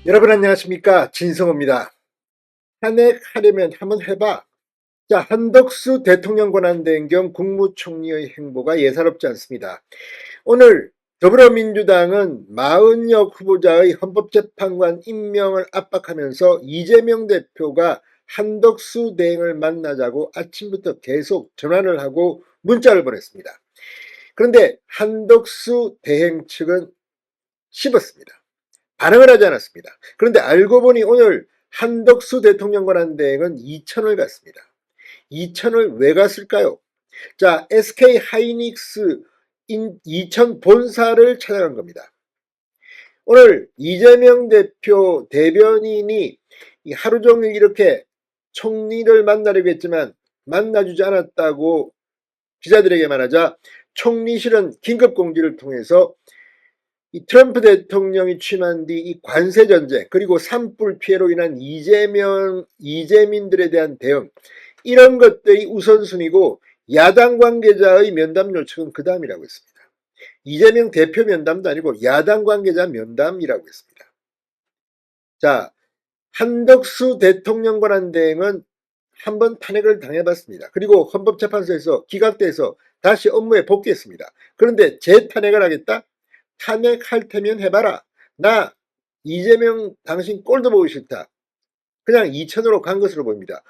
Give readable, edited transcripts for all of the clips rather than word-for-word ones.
여러분 안녕하십니까, 진성호입니다. 탄핵하려면 한번 해봐. 자, 한덕수 대통령 권한대행 겸 국무총리의 행보가 예사롭지 않습니다. 오늘 더불어민주당은 마은혁 후보자의 헌법재판관 임명을 압박하면서 이재명 대표가 한덕수 대행을 만나자고 아침부터 계속 전화를 하고 문자를 보냈습니다. 그런데 한덕수 대행 측은 씹었습니다. 반응을 하지 않았습니다. 그런데 알고 보니 오늘 한덕수 대통령 권한대행은 이천을 갔습니다. 이천을 왜 갔을까요? 자, SK 하이닉스 이천 본사를 찾아간 겁니다. 오늘 이재명 대표 대변인이 하루 종일 이렇게 총리를 만나려고 했지만 만나주지 않았다고 기자들에게 말하자 총리실은 긴급공지를 통해서 이 트럼프 대통령이 취임한 뒤 이 관세 전쟁 그리고 산불 피해로 인한 이재민들에 대한 대응, 이런 것들이 우선순위고 야당 관계자의 면담 요청은 그 다음이라고 했습니다. 이재명 대표 면담도 아니고 야당 관계자 면담이라고 했습니다. 자, 한덕수 대통령 권한대행은 한번 탄핵을 당해봤습니다. 그리고 헌법재판소에서 기각돼서 다시 업무에 복귀했습니다. 그런데 재탄핵을 하겠다? 탄핵할 테면 해봐라. 나 이재명 당신 꼴도 보기 싫다. 그냥 이천으로 간 것으로 보입니다.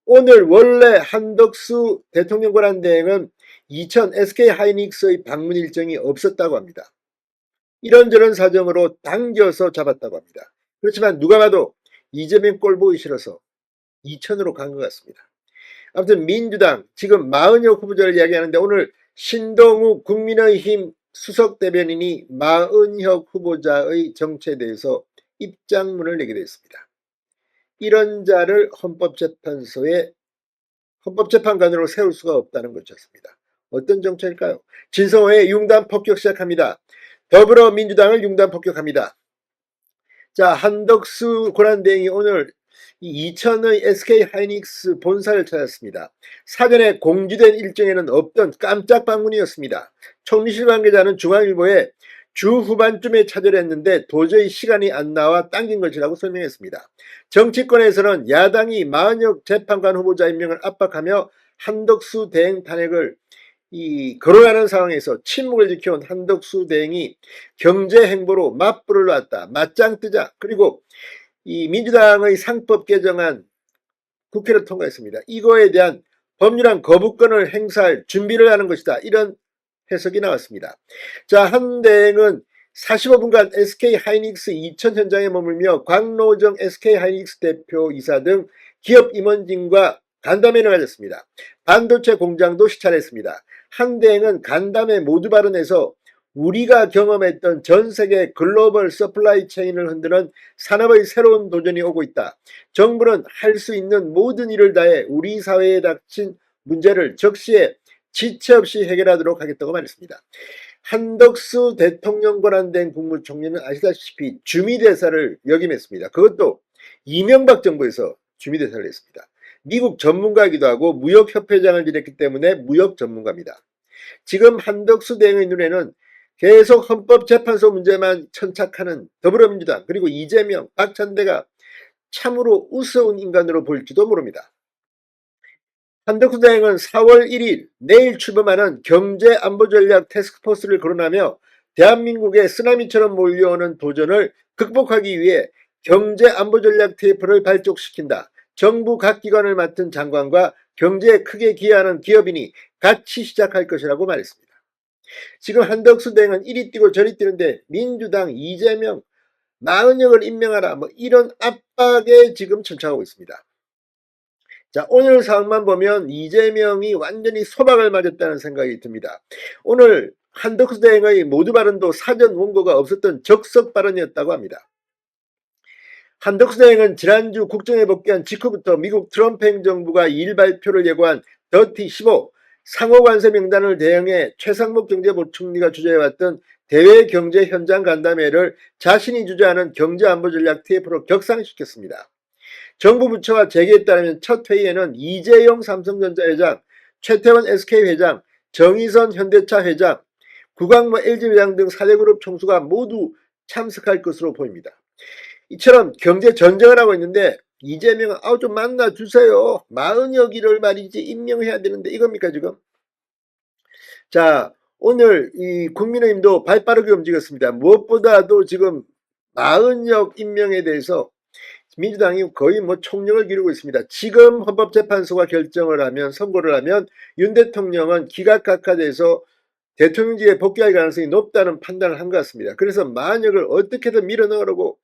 오늘 원래 한덕수 대통령 권한대행은 이천 SK 하이닉스의 방문 일정이 없었다고 합니다. 이런저런 사정으로 당겨서 잡았다고 합니다. 그렇지만 누가 봐도 이재명 꼴 보기 싫어서 이천으로 간 것 같습니다. 아무튼 민주당 지금 마은혁 후보자를 이야기하는데 오늘 신동욱 국민의힘 수석 대변인이 마은혁 후보자의 정체에 대해서 입장문을 내게 됐습니다. 이런 자를 헌법재판관으로 세울 수가 없다는 것이었습니다. 어떤 정체일까요? 진성호의 융단 폭격 시작합니다. 더불어민주당을 융단 폭격합니다. 자, 한덕수 권한대행이 오늘 이천의 SK 하이닉스 본사를 찾았습니다. 사전에 공지된 일정에는 없던 깜짝 방문이었습니다. 총리실 관계자는 중앙일보에 주 후반쯤에 찾으려 했는데 도저히 시간이 안 나와 당긴 것이라고 설명했습니다. 정치권에서는 야당이 마은혁 재판관 후보자 임명을 압박하며 한덕수 대행 탄핵을 거론하는 상황에서 침묵을 지켜온 한덕수 대행이 경제 행보로 맞불을 놨다. 맞짱 뜨자. 그리고 이 민주당의 상법 개정안 국회를 통과했습니다. 이거에 대한 법률안 거부권을 행사할 준비를 하는 것이다. 이런 해석이 나왔습니다. 자, 한 대행은 45분간 SK 하이닉스 이천 현장에 머물며 광노정 SK 하이닉스 대표이사 등 기업 임원진과 간담회를 가졌습니다. 반도체 공장도 시찰했습니다. 한 대행은 간담회 모두 발언에서 우리가 경험했던 전 세계 글로벌 서플라이 체인을 흔드는 산업의 새로운 도전이 오고 있다. 정부는 할 수 있는 모든 일을 다해 우리 사회에 닥친 문제를 적시에 지체 없이 해결하도록 하겠다고 말했습니다. 한덕수 대통령 권한대행 국무총리는 아시다시피 주미대사를 역임했습니다. 그것도 이명박 정부에서 주미대사를 했습니다. 미국 전문가이기도 하고 무역협회장을 지냈기 때문에 무역 전문가입니다. 지금 한덕수 대행의 눈에는 계속 헌법재판소 문제만 천착하는 더불어민주당 그리고 이재명, 박찬대가 참으로 우스운 인간으로 보일지도 모릅니다. 한덕수 대행은 4월 1일 내일 출범하는 경제안보전략 태스크포스를 거론하며 대한민국의 쓰나미처럼 몰려오는 도전을 극복하기 위해 경제안보전략 TF를 발족시킨다. 정부 각 기관을 맡은 장관과 경제에 크게 기여하는 기업인이 같이 시작할 것이라고 말했습니다. 지금 한덕수 대행은 이리 뛰고 저리 뛰는데 민주당 이재명, 마은혁을 임명하라 이런 압박에 지금 천착하고 있습니다. 자, 오늘 상황만 보면 이재명이 완전히 소박을 맞았다는 생각이 듭니다. 오늘 한덕수 대행의 모두 발언도 사전 원고가 없었던 적석 발언이었다고 합니다. 한덕수 대행은 지난주 국정에 복귀한 직후부터 미국 트럼프 행정부가 2일 발표를 예고한 더티 15 상호관세 명단을 대응해 최상목 경제부총리가 주재해왔던 대외 경제 현장 간담회를 자신이 주재하는 경제안보전략 TF로 격상시켰습니다. 정부 부처와 재계에 따르면 첫 회의에는 이재용 삼성전자 회장, 최태원 SK 회장, 정의선 현대차 회장, 구광모 LG 회장 등 4대 그룹 총수가 모두 참석할 것으로 보입니다. 이처럼 경제 전쟁을 하고 있는데 이재명은 좀 만나주세요. 40여기를 말이지 임명해야 되는데 이겁니까 지금? 자, 오늘 이 국민의힘도 발빠르게 움직였습니다. 무엇보다도 지금 40역 임명에 대해서 민주당이 거의 뭐 총력을 기울이고 있습니다. 지금 헌법재판소가 결정을 하면, 선고를 하면 윤 대통령은 기각각하돼서 대통령직에 복귀할 가능성이 높다는 판단을 한 것 같습니다. 그래서 만역을 어떻게든 밀어넣으려고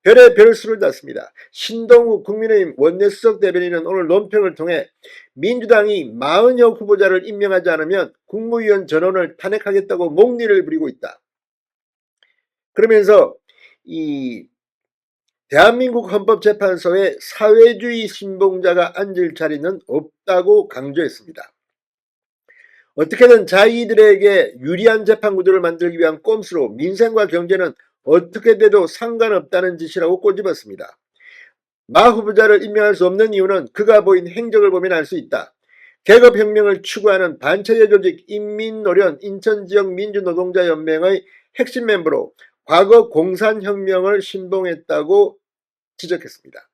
별의 별수를 das습니다. 신동욱 국민의힘 원내수석 대변인은 오늘 논평을 통해 민주당이 40여 후보자를 임명하지 않으면 국무위원 전원을 탄핵하겠다고 목리를 부리고 있다. 그러면서 이 대한민국 헌법재판소에 사회주의 신봉자가 앉을 자리는 없다고 강조했습니다. 어떻게든 자기들에게 유리한 재판 구도를 만들기 위한 꼼수로 민생과 경제는 어떻게 돼도 상관없다는 짓이라고 꼬집었습니다. 마 후보자를 임명할 수 없는 이유는 그가 보인 행적을 보면 알 수 있다. 계급혁명을 추구하는 반체제 조직 인민노련 인천지역 민주노동자연맹의 핵심 멤버로 과거 공산혁명을 신봉했다고 지적했습니다.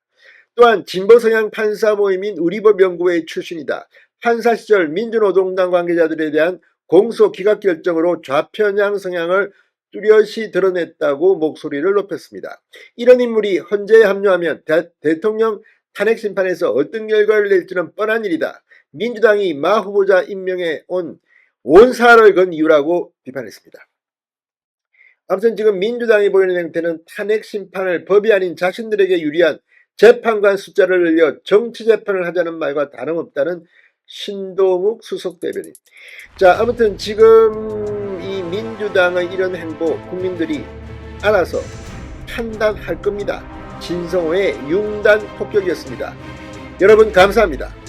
또한 진보성향 판사 모임인 우리법연구회 출신이다. 판사 시절 민주노동당 관계자들에 대한 공소 기각 결정으로 좌편향 성향을 뚜렷이 드러냈다고 목소리를 높였습니다. 이런 인물이 헌재에 합류하면 대통령 탄핵 심판에서 어떤 결과를 낼지는 뻔한 일이다. 민주당이 마 후보자 임명에 온 원사를 건 이유라고 비판했습니다. 아무튼 지금 민주당이 보이는 행태는 탄핵 심판을 법이 아닌 자신들에게 유리한 재판관 숫자를 늘려 정치 재판을 하자는 말과 다름없다는 신동욱 수석 대변인. 자, 아무튼 지금 이 민주당의 이런 행보 국민들이 알아서 판단할 겁니다. 진성호의 융단 폭격이었습니다. 여러분 감사합니다.